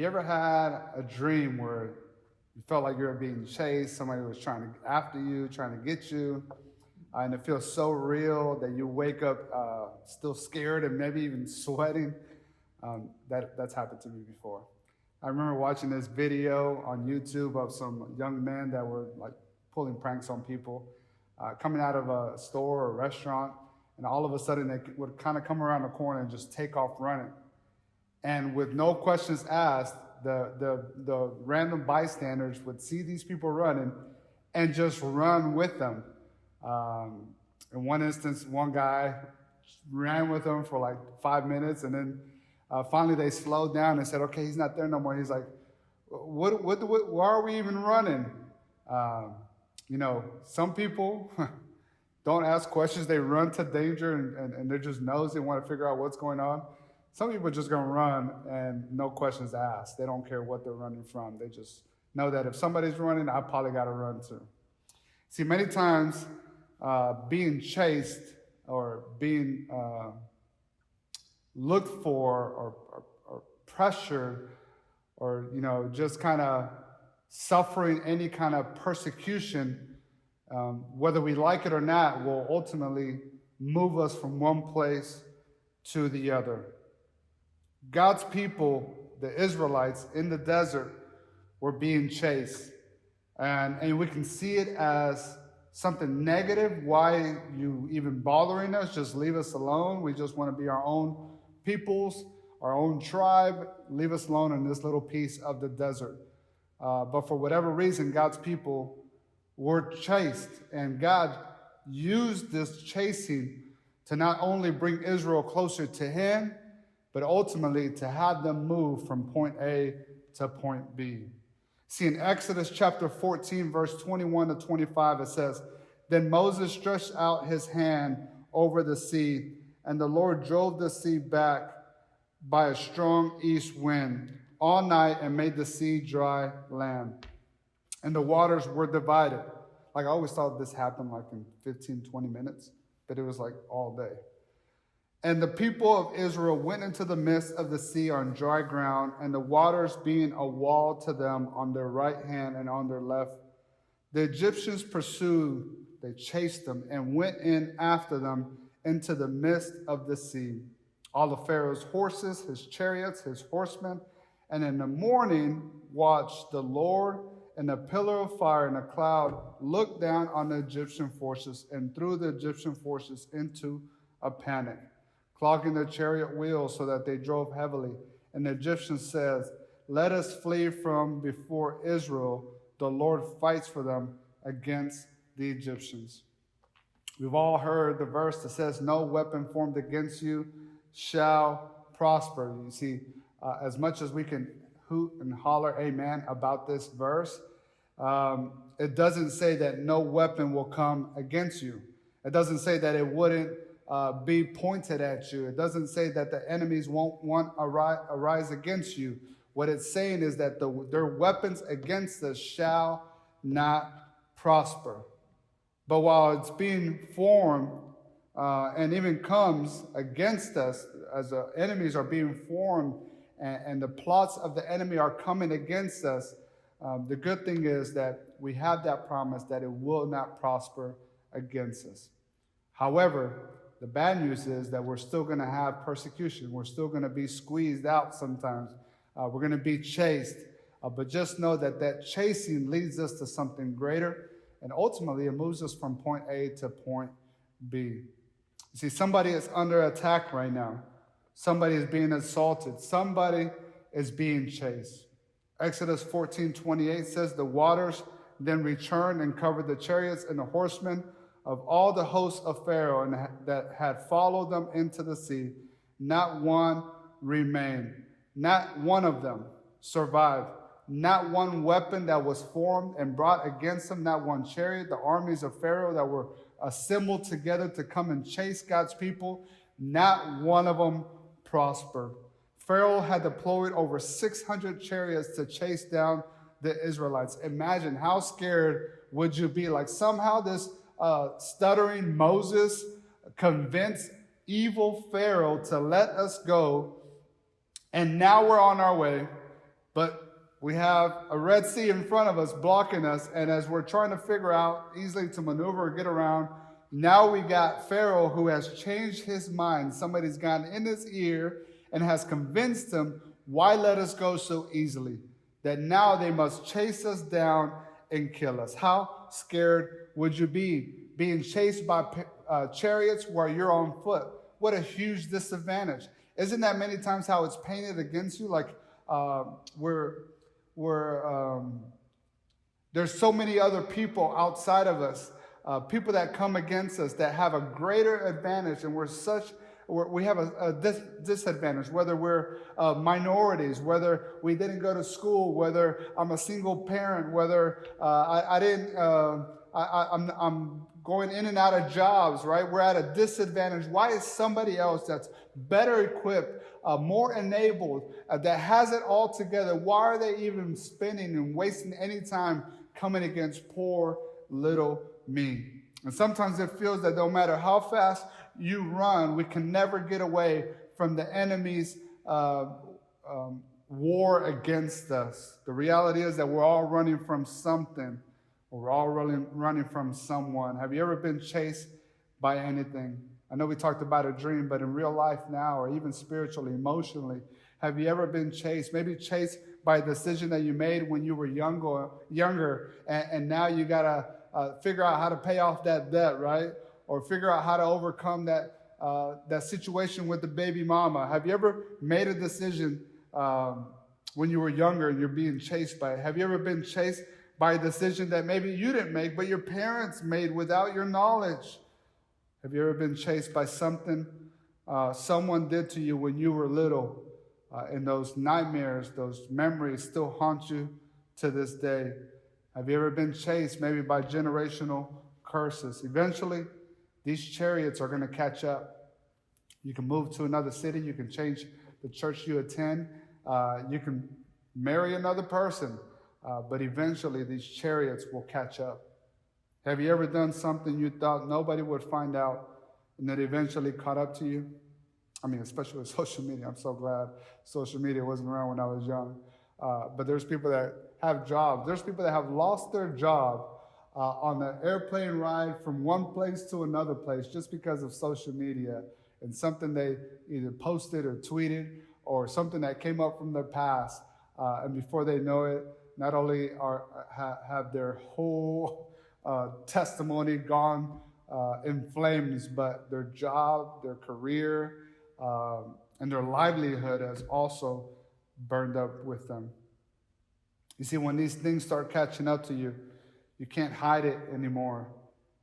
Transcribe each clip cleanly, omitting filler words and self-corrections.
you ever had a dream where you felt like you were being chased, somebody was trying to after you, trying to get you, and it feels so real that you wake up still scared and maybe even sweating? That's happened to me before. I remember watching this video on YouTube of some young men that were like pulling pranks on people, coming out of a store or a restaurant, and all of a sudden they would kind of come around the corner and just take off running. And with no questions asked, the random bystanders would see these people running and just run with them. In one instance, one guy ran with them for like 5 minutes, and then finally they slowed down and said, okay, he's not there no more. He's like, why are we even running? Some people don't ask questions. They run to danger and they're just nosy and want to figure out what's going on. Some people are just going to run and no questions asked. They don't care what they're running from. They just know that if somebody's running, I probably got to run too. See, many times being chased or being looked for or pressured or, just kind of suffering any kind of persecution, whether we like it or not, will ultimately move us from one place to the other. God's people, the Israelites in the desert, were being chased. And we can see it as something negative. Why you even bothering us? Just leave us alone. We just want to be our own peoples, our own tribe. Leave us alone in this little piece of the desert. But for whatever reason, God's people were chased. And God used this chasing to not only bring Israel closer to Him, but ultimately to have them move from point A to point B. See, in Exodus chapter 14, verse 21 to 25, it says, Then Moses stretched out his hand over the sea, and the Lord drove the sea back by a strong east wind all night and made the sea dry land. And the waters were divided. Like, I always thought this happened like in 15, 20 minutes, but it was like all day. And the people of Israel went into the midst of the sea on dry ground, and the waters being a wall to them on their right hand and on their left. The Egyptians pursued, they chased them, and went in after them into the midst of the sea. All of Pharaoh's horses, his chariots, his horsemen. And in the morning watched the Lord in a pillar of fire and a cloud looked down on the Egyptian forces and threw the Egyptian forces into a panic, clogging their chariot wheels so that they drove heavily. And the Egyptians said, Let us flee from before Israel. The Lord fights for them against the Egyptians. We've all heard the verse that says, No weapon formed against you shall prosper. You see, as much as we can hoot and holler amen about this verse, it doesn't say that no weapon will come against you. It doesn't say that it wouldn't be pointed at you. It doesn't say that the enemies won't arise against you. What it's saying is that their weapons against us shall not prosper. But while it's being formed and even comes against us, as the enemies are being formed and the plots of the enemy are coming against us, the good thing is that we have that promise that it will not prosper against us. However, the bad news is that we're still going to have persecution. We're still going to be squeezed out sometimes. We're going to be chased. But just know that chasing leads us to something greater. And ultimately, it moves us from point A to point B. You see, somebody is under attack right now. Somebody is being assaulted. Somebody is being chased. Exodus 14:28 says, The waters then returned and covered the chariots and the horsemen of all the hosts of Pharaoh and that had followed them into the sea. Not one remained. Not one of them survived. Not one weapon that was formed and brought against them. Not one chariot. The armies of Pharaoh that were assembled together to come and chase God's people, not one of them prospered. Pharaoh had deployed over 600 chariots to chase down the Israelites. Imagine how scared would you be? Like somehow this stuttering Moses convinced evil Pharaoh to let us go. And now we're on our way. But we have a Red Sea in front of us blocking us, and as we're trying to figure out easily to maneuver or get around, now we got Pharaoh who has changed his mind. Somebody's gotten in his ear and has convinced him, why let us go so easily? That now they must chase us down and kill us. How scared would you be being chased by chariots while you're on foot? What a huge disadvantage. Isn't that many times how it's painted against you? Like there's so many other people outside of us, people that come against us that have a greater advantage, and we have a disadvantage, whether we're minorities, whether we didn't go to school, whether I'm a single parent, whether I'm going in and out of jobs, right? We're at a disadvantage. Why is somebody else that's better equipped, more enabled, that has it all together, why are they even spending and wasting any time coming against poor little me? And sometimes it feels that no matter how fast you run, we can never get away from the enemy's war against us. The reality is that we're all running from something, or we're all running from someone. Have you ever been chased by anything? I know we talked about a dream, but in real life now, or even spiritually, emotionally, have you ever been chased? Maybe chased by a decision that you made when you were younger, and now you got to figure out how to pay off that debt, right? Or figure out how to overcome that situation with the baby mama. Have you ever made a decision when you were younger and you're being chased by it? Have you ever been chased by a decision that maybe you didn't make, but your parents made without your knowledge? Have you ever been chased by something someone did to you when you were little? And those nightmares, those memories still haunt you to this day. Have you ever been chased maybe by generational curses? Eventually, these chariots are going to catch up. You can move to another city. You can change the church you attend. You can marry another person. But eventually, these chariots will catch up. Have you ever done something you thought nobody would find out and that eventually caught up to you? I mean, especially with social media. I'm so glad social media wasn't around when I was young. But there's people that have jobs. There's people that have lost their job on an airplane ride from one place to another place just because of social media and something they either posted or tweeted or something that came up from their past. And before they know it, not only have their whole testimony gone in flames, but their job, their career, and their livelihood has also burned up with them. You see, when these things start catching up to you, you can't hide it anymore.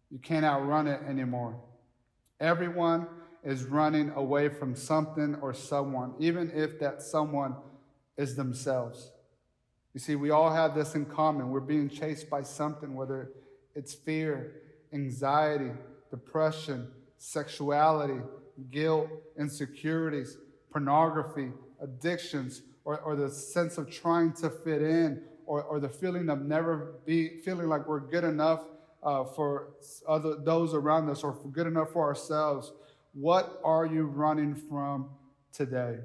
You can't outrun it anymore. Everyone is running away from something or someone, even if that someone is themselves. You see, we all have this in common. We're being chased by something, whether it's fear, anxiety, depression, sexuality, guilt, insecurities, pornography, addictions, or the sense of trying to fit in, or the feeling of feeling like we're good enough for those around us, or good enough for ourselves. What are you running from today?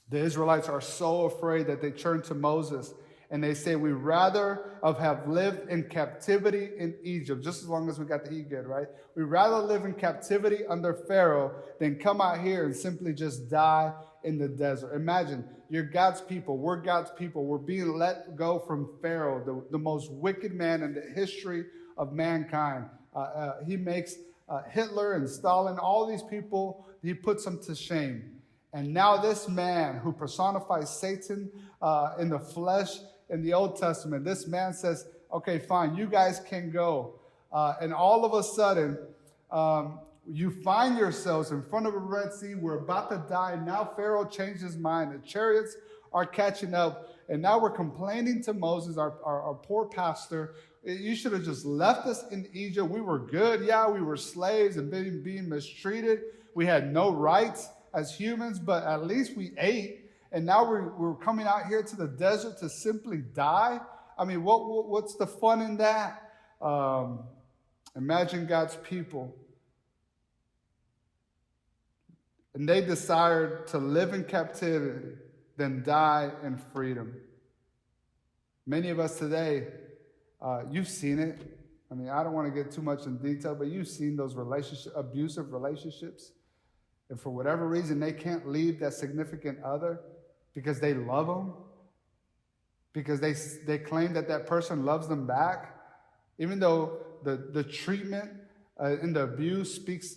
The Israelites are so afraid that they turn to Moses and they say, we'd rather have lived in captivity in Egypt, just as long as we got the heat good, right? We'd rather live in captivity under Pharaoh than come out here and simply just die in the desert. Imagine, you're God's people. We're God's people. We're being let go from Pharaoh, the most wicked man in the history of mankind. He makes Hitler and Stalin, all these people, he puts them to shame. And now this man who personifies Satan in the flesh in the Old Testament, this man says, okay, fine, you guys can go. And all of a sudden, you find yourselves in front of a Red Sea. We're about to die. Now Pharaoh changed his mind. The chariots are catching up. And now we're complaining to Moses, our poor pastor. You should have just left us in Egypt. We were good. Yeah, we were slaves and being mistreated. We had no rights as humans, but at least we ate. And now we're coming out here to the desert to simply die. I mean, what's the fun in that? Imagine God's people. And they desired to live in captivity. than die in freedom. Many of us today, you've seen it. I mean, I don't want to get too much in detail, but you've seen those abusive relationships. And for whatever reason, they can't leave that significant other because they love them, because they claim that person loves them back, even though the treatment and the abuse speaks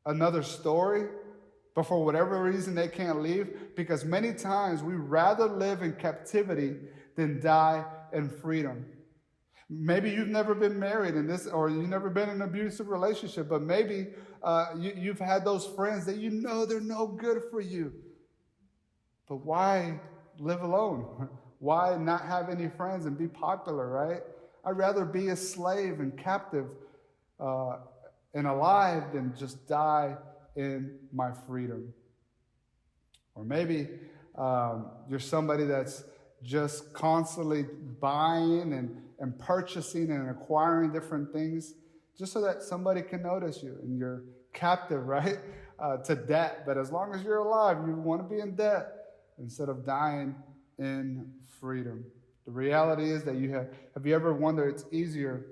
another story. But for whatever reason, they can't leave, because many times we rather live in captivity than die in freedom. Maybe you've never been married or you've never been in an abusive relationship, but maybe you've had those friends that you know they're no good for you. But why live alone? Why not have any friends and be popular, right? I'd rather be a slave and captive and alive than just die in my freedom. Or maybe you're somebody that's just constantly buying and purchasing and acquiring different things just so that somebody can notice you, and you're captive, right, to debt. But as long as you're alive, you want to be in debt instead of dying in freedom. The reality is that have you ever wondered, it's easier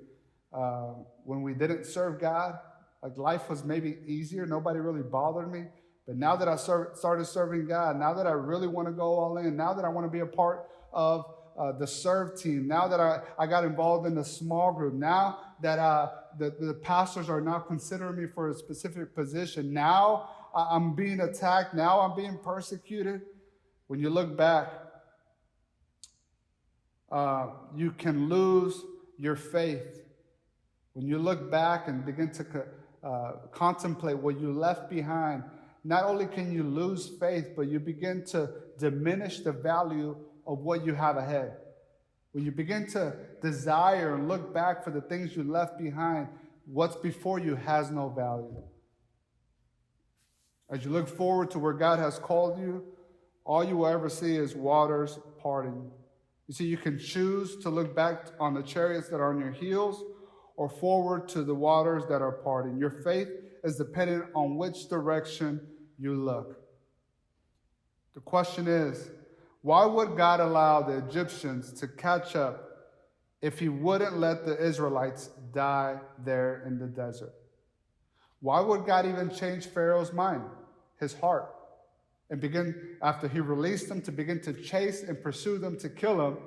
when we didn't serve God? Like, life was maybe easier, nobody really bothered me. But now that I started serving God, now that I really want to go all in, now that I want to be a part of the serve team, now that I got involved in the small group, now that the pastors are now considering me for a specific position, now I'm being attacked, now I'm being persecuted. When you look back, you can lose your faith. When you look back and begin to contemplate what you left behind, not only can you lose faith, but you begin to diminish the value of what you have ahead. When you begin to desire and look back for the things you left behind, what's before you has no value. As you look forward to where God has called you, all you will ever see is waters parting. You see, you can choose to look back on the chariots that are on your heels or forward to the waters that are parting. Your faith is dependent on which direction you look. The question is, why would God allow the Egyptians to catch up if he wouldn't let the Israelites die there in the desert? Why would God even change Pharaoh's mind, his heart, and begin, after he released them, to begin to chase and pursue them to kill them?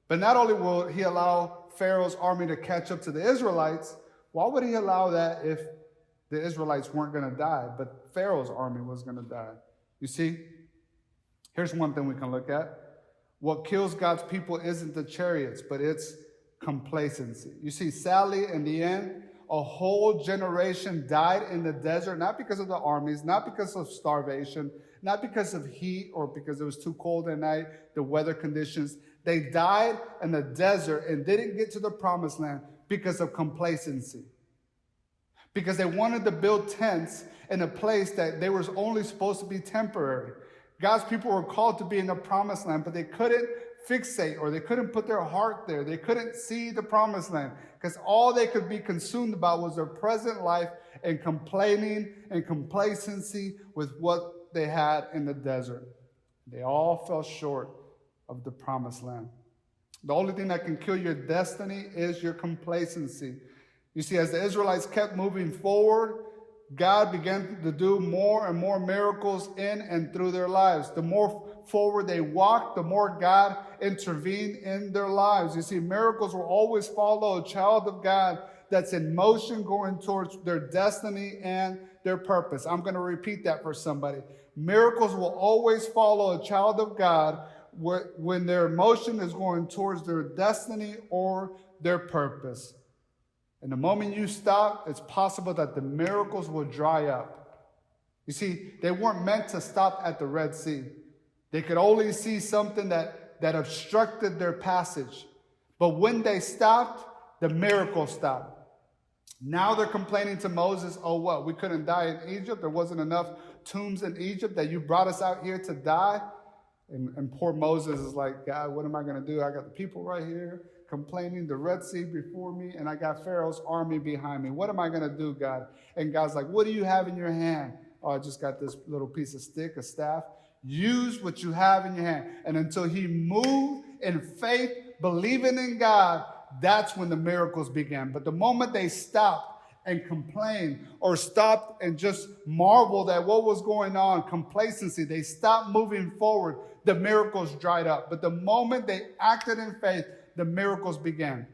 But not only will he allow Pharaoh's army to catch up to the Israelites, why would he allow that if the Israelites weren't going to die, but Pharaoh's army was going to die? You see, here's one thing we can look at. What kills God's people isn't the chariots, but it's complacency. You see, sadly, in the end, a whole generation died in the desert, not because of the armies, not because of starvation, not because of heat or because it was too cold at night, the weather conditions. They died in the desert and didn't get to the promised land because of complacency. Because they wanted to build tents in a place that they were only supposed to be temporary. God's people were called to be in the promised land, but they couldn't fixate, or they couldn't put their heart there. They couldn't see the promised land because all they could be consumed about was their present life and complaining and complacency with what they had in the desert. They all fell short of the promised land. The only thing that can kill your destiny is your complacency. You see, as the Israelites kept moving forward, God began to do more and more miracles in and through their lives. The more forward they walked, the more God intervened in their lives. You see, miracles will always follow a child of God that's in motion going towards their destiny and their purpose. I'm going to repeat that for somebody. Miracles will always follow a child of God when their motion is going towards their destiny or their purpose. And the moment you stop, it's possible that the miracles will dry up. You see, they weren't meant to stop at the Red Sea. They could only see something that obstructed their passage. But when they stopped, the miracle stopped. Now they're complaining to Moses, oh, what? We couldn't die in Egypt? There wasn't enough tombs in Egypt that you brought us out here to die? And poor Moses is like, God, what am I going to do? I got the people right here complaining, the Red Sea before me, and I got Pharaoh's army behind me. What am I going to do, God? And God's like, what do you have in your hand? Oh, I just got this little piece of stick, a staff. Use what you have in your hand. And until he moved in faith, believing in God, that's when the miracles began. But the moment they stopped and complained or stopped and just marveled at what was going on, complacency, they stopped moving forward, the miracles dried up. But the moment they acted in faith, the miracles began.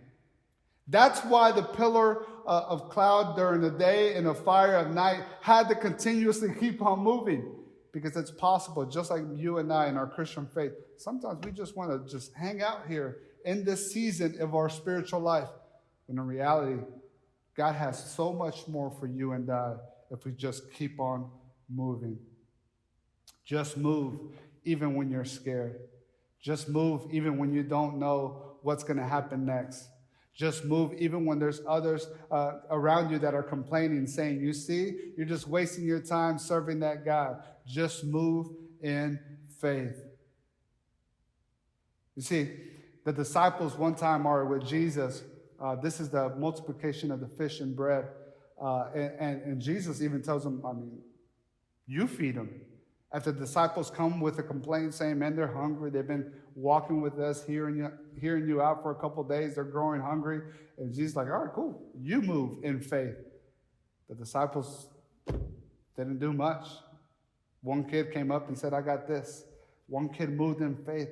That's why the pillar of cloud during the day and a fire at night had to continuously keep on moving, because it's possible, just like you and I in our Christian faith, sometimes we just want to just hang out here in this season of our spiritual life. When in reality, God has so much more for you and I if we just keep on moving. Just move even when you're scared. Just move even when you don't know what's going to happen next. Just move even when there's others around you that are complaining, saying, you see, you're just wasting your time serving that God. Just move in faith. You see, the disciples one time are with Jesus. This is the multiplication of the fish and bread. And Jesus even tells them, you feed them. After the disciples come with a complaint saying, man, they're hungry. They've been walking with us, hearing you out for a couple of days. They're growing hungry. And Jesus is like, all right, cool. You move in faith. The disciples didn't do much. One kid came up and said, I got this. One kid moved in faith.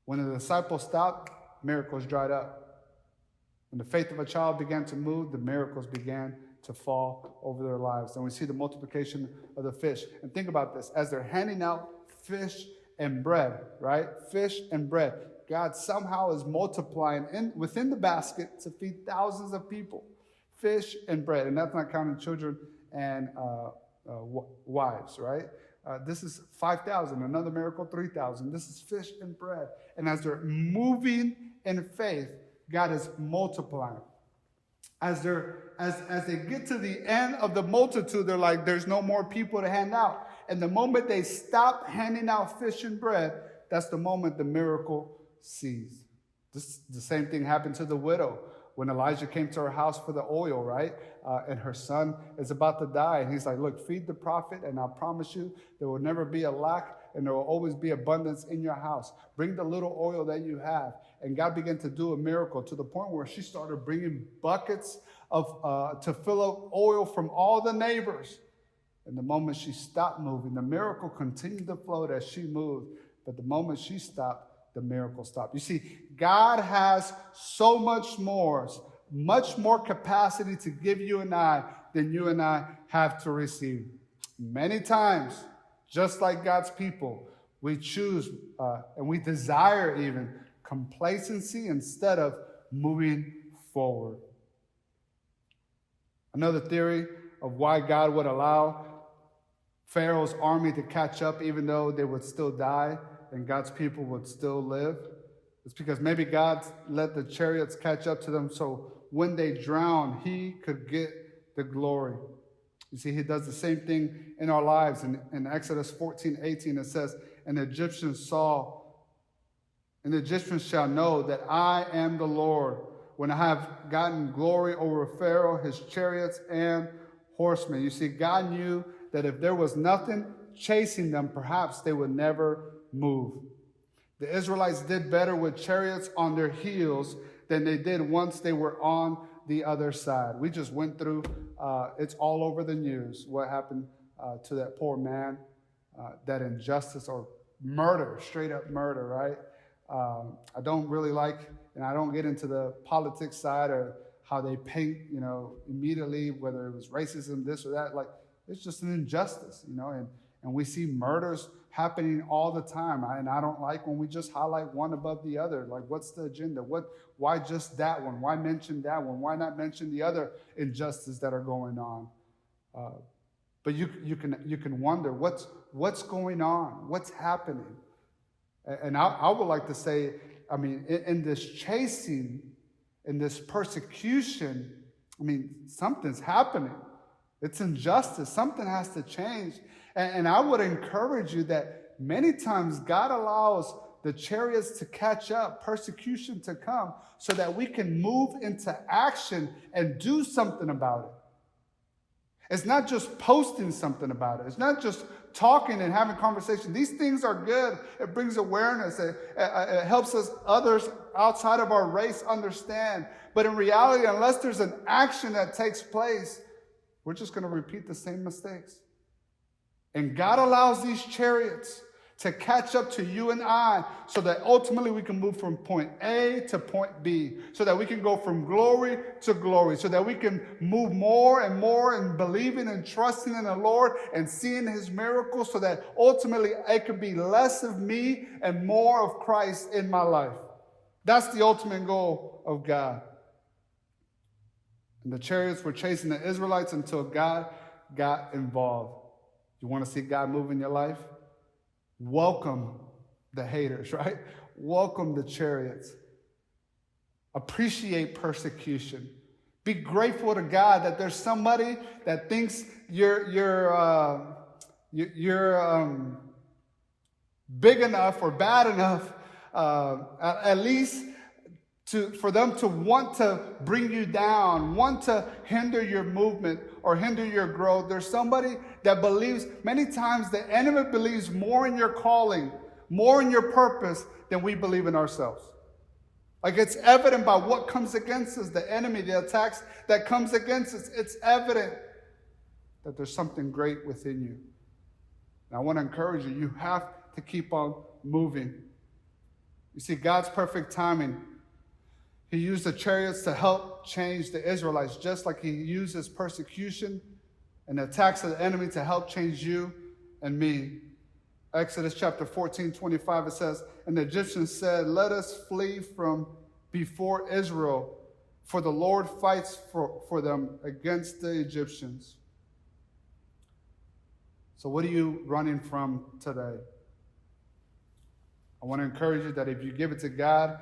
When the disciples stopped, miracles dried up. When the faith of a child began to move, the miracles began to fall over their lives. And we see the multiplication of the fish. And think about this. As they're handing out fish and bread, right? Fish and bread. God somehow is multiplying within the basket to feed thousands of people. Fish and bread. And that's not counting children and wives, right? This is 5,000. Another miracle, 3,000. This is fish and bread. And as they're moving in faith, God is multiplying. As they get to the end of the multitude, they're like, there's no more people to hand out. And the moment they stop handing out fish and bread, that's the moment the miracle ceased. The same thing happened to the widow when Elijah came to her house for the oil, right? And her son is about to die. And he's like, look, feed the prophet, and I promise you there will never be a lack, and there will always be abundance in your house. Bring the little oil that you have. And God began to do a miracle to the point where she started bringing buckets to fill up oil from all the neighbors. And the moment she stopped moving, the miracle continued to flow as she moved. But the moment she stopped, the miracle stopped. You see, God has so much more capacity to give you and I than you and I have to receive. Many times, just like God's people, we choose and we desire even complacency instead of moving forward. Another theory of why God would allow Pharaoh's army to catch up even though they would still die and God's people would still live is because maybe God let the chariots catch up to them so when they drown, he could get the glory. You see, he does the same thing in our lives. In Exodus 14:18, it says, And the Egyptians shall know that I am the Lord, when I have gotten glory over Pharaoh, his chariots, and horsemen. You see, God knew that if there was nothing chasing them, perhaps they would never move. The Israelites did better with chariots on their heels than they did once they were on the other side. We just went through, it's all over the news, what happened to that poor man, that injustice or murder, straight up murder, right? I don't really like, and I don't get into the politics side or how they paint, immediately, whether it was racism, this or that. Like, it's just an injustice, and we see murders happening all the time. And I don't like when we just highlight one above the other. Like, what's the agenda? Why just that one? Why mention that one? Why not mention the other injustices that are going on? But you can wonder what's going on, what's happening. And I would like to say, in this chasing, in this persecution, something's happening. It's injustice. Something has to change. And I would encourage you that many times God allows the chariots to catch up, persecution to come, so that we can move into action and do something about It's not just posting something about it. It's not just talking and having conversation. These things are good. It brings awareness. It helps us, others outside of our race, understand. But in reality, unless there's an action that takes place, we're just going to repeat the same mistakes. And God allows these chariots to catch up to you and I so that ultimately we can move from point A to point B, so that we can go from glory to glory, so that we can move more and more in believing and trusting in the Lord and seeing his miracles, so that ultimately it could be less of me and more of Christ in my life. That's the ultimate goal of God. And the chariots were chasing the Israelites until God got involved. You want to see God move in your life? Welcome the haters, right? Welcome the chariots. Appreciate persecution. Be grateful to God that there's somebody that thinks you're big enough or bad enough, at least for them to want to bring you down, want to hinder your movement or hinder your growth. There's somebody that believes, many times the enemy believes more in your calling, more in your purpose than we believe in ourselves. Like, it's evident by what comes against us, the enemy, the attacks that comes against us. It's evident that there's something great within you. And I want to encourage you, you have to keep on moving. You see, God's perfect timing. He used the chariots to help change the Israelites, just like he uses persecution and the attacks of the enemy to help change you and me. Exodus chapter 14:25, it says, "And the Egyptians said, 'Let us flee from before Israel, for the Lord fights for them against the Egyptians.'" So what are you running from today? I want to encourage you that if you give it to God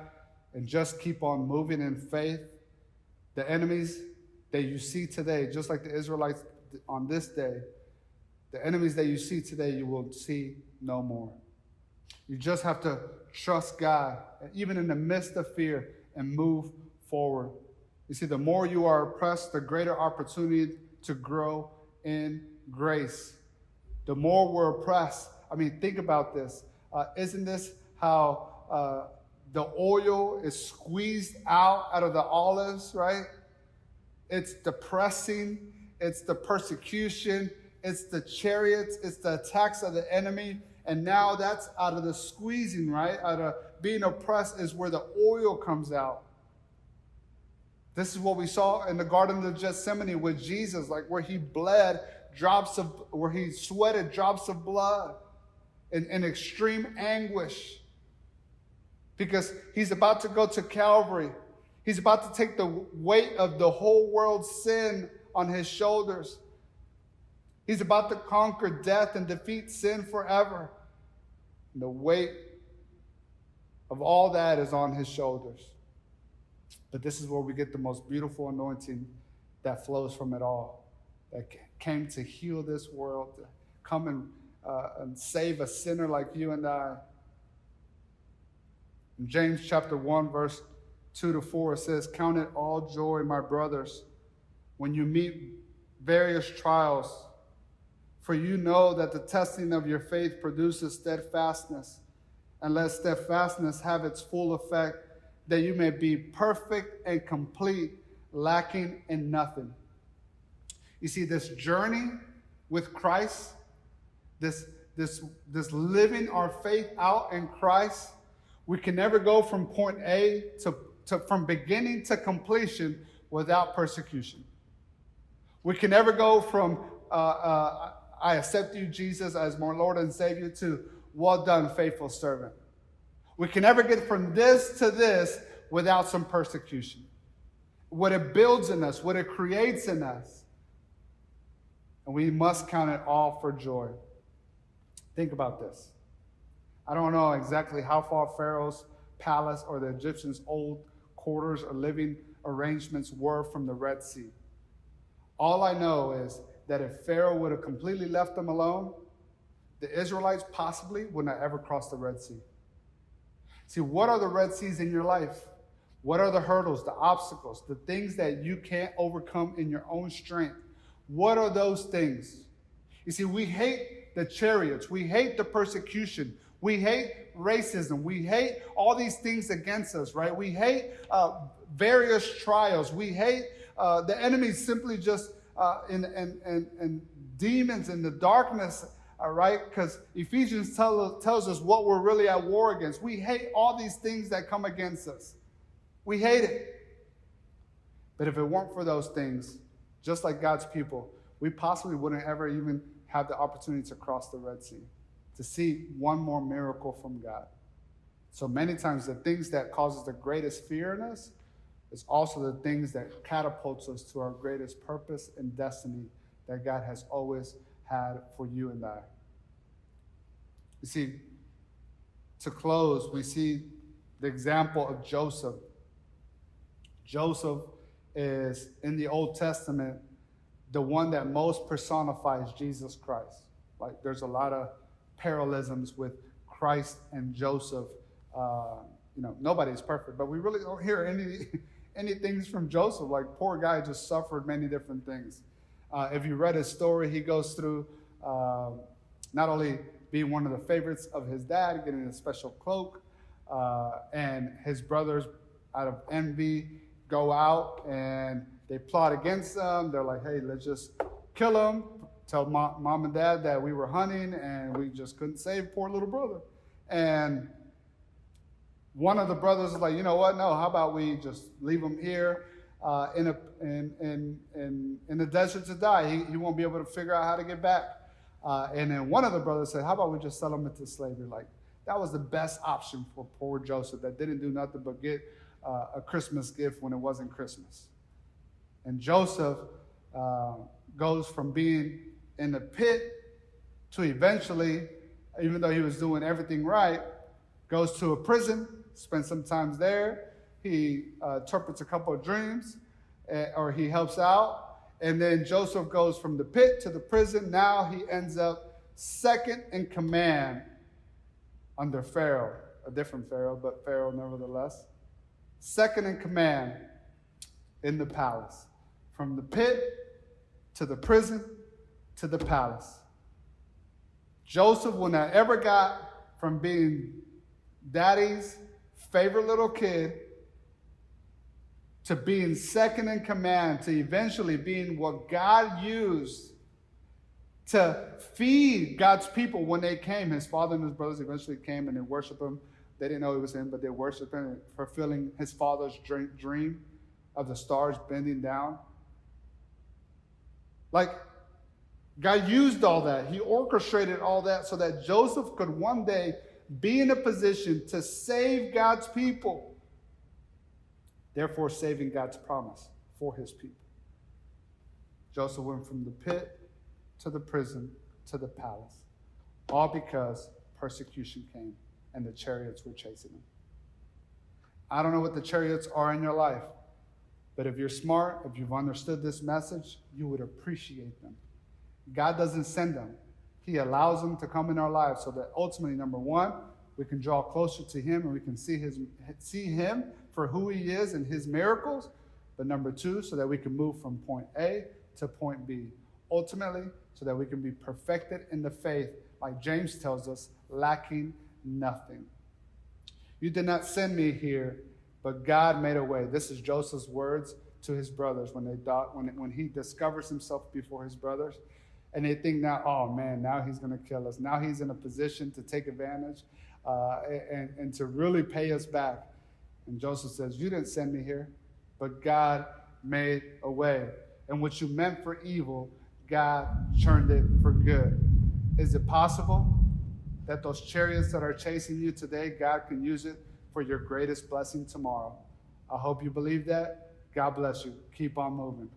and just keep on moving in faith, the enemies that you see today, just like the Israelites on this day, the enemies that you see today, you will see no more. You just have to trust God, even in the midst of fear, and move forward. You see, the more you are oppressed, the greater opportunity to grow in grace. The more we're oppressed, I mean, think about this. Isn't this how the oil is squeezed out of the olives, right? It's the pressing, it's the persecution, it's the chariots, it's the attacks of the enemy. And now that's out of the squeezing, right? Out of being oppressed is where the oil comes out. This is what we saw in the Garden of Gethsemane with Jesus, like where he bled where he sweated drops of blood in extreme anguish. Because he's about to go to Calvary. He's about to take the weight of the whole world's sin on his shoulders. He's about to conquer death and defeat sin forever. And the weight of all that is on his shoulders. But this is where we get the most beautiful anointing that flows from it all, that came to heal this world, to come and save a sinner like you and I. In James chapter 1, verse 2-4, it says, "Count it all joy, my brothers, when you meet various trials, for you know that the testing of your faith produces steadfastness. And let steadfastness have its full effect, that you may be perfect and complete, lacking in nothing." You see, this journey with Christ, this living our faith out in Christ, we can never go from point A from beginning to completion without persecution. We can never go from I accept you, Jesus, as my Lord and Savior, to well done, faithful servant. We can never get from this to this without some persecution. What it builds in us, what it creates in us. And we must count it all for joy. Think about this. I don't know exactly how far Pharaoh's palace or the Egyptians' old quarters or living arrangements were from the Red Sea. All I know is that if Pharaoh would have completely left them alone, the Israelites possibly would not ever cross the Red Sea. See, what are the Red Seas in your life? What are the hurdles, the obstacles, the things that you can't overcome in your own strength? What are those things? You see, we hate the chariots. We hate the persecution. We hate racism. We hate all these things against us, right? We hate various trials. We hate the enemy simply just and demons in the darkness, right? Because Ephesians tells us what we're really at war against. We hate all these things that come against us. We hate it. But if it weren't for those things, just like God's people, we possibly wouldn't ever even have the opportunity to cross the Red Sea, to see one more miracle from God. So many times the things that causes the greatest fear in us is also the things that catapults us to our greatest purpose and destiny that God has always had for you and I. You see, to close, we see the example of Joseph. Joseph is, in the Old Testament, the one that most personifies Jesus Christ. Like, there's a lot of parallelisms with Christ and Joseph. Nobody's perfect, but we really don't hear any things from Joseph. Like, poor guy just suffered many different things. If you read his story, he goes through not only being one of the favorites of his dad, getting a special cloak, and his brothers, out of envy, go out and they plot against him. They're like, hey, let's just kill him. Tell mom and dad that we were hunting and we just couldn't save poor little brother. And one of the brothers is like, you know what? No, how about we just leave him here in the desert to die? He won't be able to figure out how to get back. And then one of the brothers said, how about we just sell him into slavery? Like, that was the best option for poor Joseph that didn't do nothing but get a Christmas gift when it wasn't Christmas. And Joseph goes from being in the pit to eventually, even though he was doing everything right, goes to a prison, spends some time there. He interprets a couple of dreams, or he helps out. And then Joseph goes from the pit to the prison. Now he ends up second in command under Pharaoh, a different Pharaoh, but Pharaoh nevertheless. Second in command in the palace. From the pit to the prison to the palace. Joseph, when I ever got from being daddy's favorite little kid to being second in command to eventually being what God used to feed God's people when they came. His father and his brothers eventually came and they worshiped him. They didn't know it was him, but they worshiped him, fulfilling his father's dream of the stars bending down. Like, God used all that. He orchestrated all that so that Joseph could one day be in a position to save God's people, therefore saving God's promise for his people. Joseph went from the pit to the prison to the palace, all because persecution came and the chariots were chasing him. I don't know what the chariots are in your life, but if you're smart, if you've understood this message, you would appreciate them. God doesn't send them. He allows them to come in our lives so that ultimately, number one, we can draw closer to him and we can see him for who he is and his miracles. But number two, so that we can move from point A to point B. Ultimately, so that we can be perfected in the faith, like James tells us, lacking nothing. You did not send me here, but God made a way. This is Joseph's words to his brothers when he discovers himself before his brothers. And they think now, oh man, now he's going to kill us. Now he's in a position to take advantage and to really pay us back. And Joseph says, you didn't send me here, but God made a way. And what you meant for evil, God turned it for good. Is it possible that those chariots that are chasing you today, God can use it for your greatest blessing tomorrow? I hope you believe that. God bless you. Keep on moving.